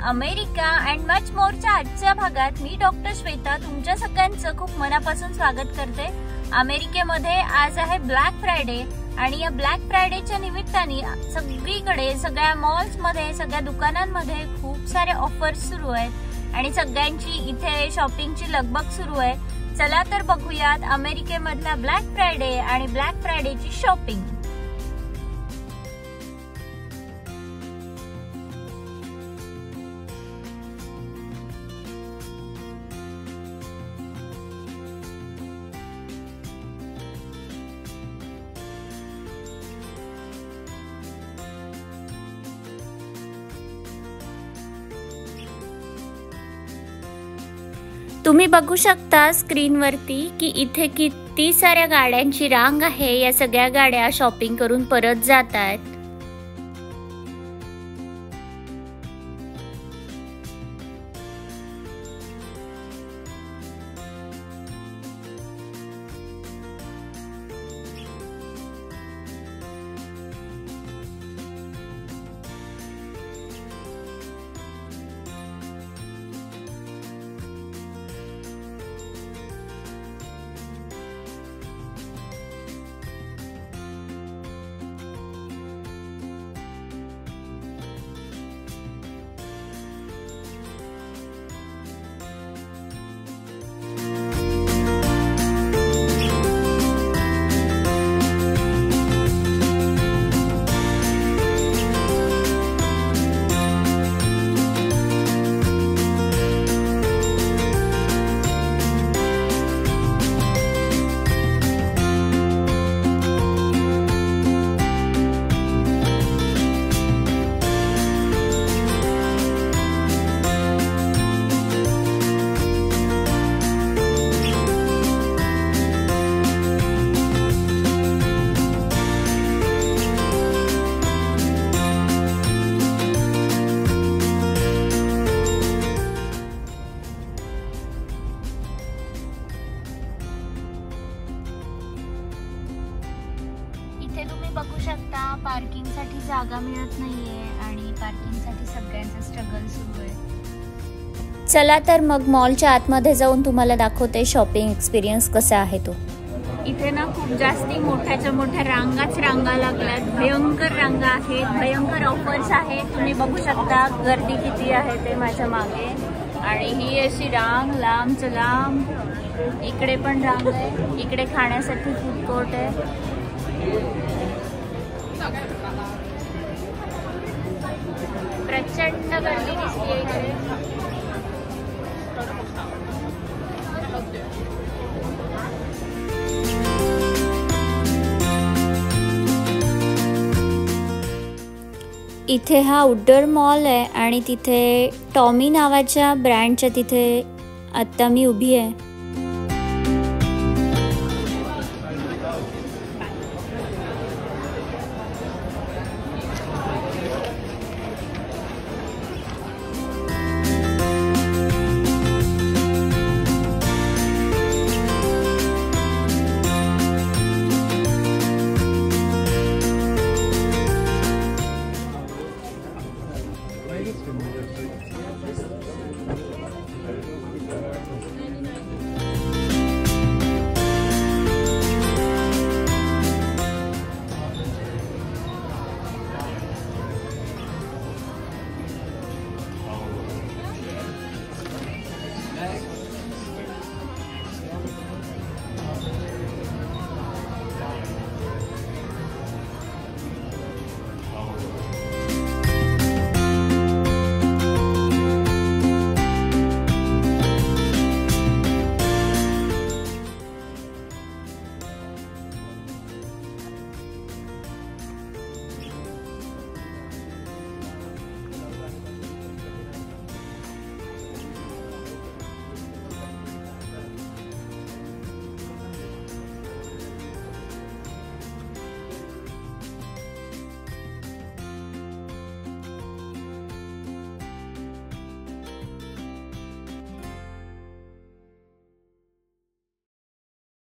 America and much मोरच्या आजच्या भागात मी doctor Shweta तुमच्या सगळ्यांचं खूप मनापासून स्वागत करते। अमेरिकेमध्ये आज आहे ब्लॅक फ्रायडे आणि या ब्लॅक फ्रायडेच्या निमित्ताने सगळीकडे सगळ्या मॉल्स मध्ये सगळ्या दुकानांमध्ये खूप सारे ऑफर्स सुरू आहेत आणि सगळ्यांची इथे शॉपिंगची लगबग सुरू आहे। चला तर बघूयात अमेरिकेमधला ब्लॅक फ्रायडे आणि ब्लॅक फ्रायडेची शॉपिंग। तुम्ही बघू शकता स्क्रीनवरती की इथे किती साऱ्या गाड्यांची रांग आहे। या सगळ्या गाड्या शॉपिंग करून परत जात आहेत। इथे तुम्ही बघू शकता पार्किंगसाठी जागा मिळत नाहीये आणि पार्किंगसाठी सगळ्यांचा स्ट्रगल सुरू आहे। चला तर मग मॉलच्या आतमध्ये जाऊन तुम्हाला दाखवते शॉपिंग एक्सपिरियन्स कसा आहे तो। इथे ना खूप जास्ती मोठ्याच्या मोठ्या रांगा लागल्यात, भयंकर रांगा आहेत, भयंकर ऑफर्स आहेत। तुम्ही बघू शकता गर्दी किती आहे ते माझ्या मागे आणि ही अशी रांग लांबच लांब। इकडे पण रांग आहे, इकडे खाण्यासाठी फूड कोर्ट आहे। प्रचंड गर्दी दिसते इकडे। इथे हा आउटडोर मॉल आहे आणि तिथे टॉमी नावाच्या ब्रँडच्या तिथे आता मी उभी आहे।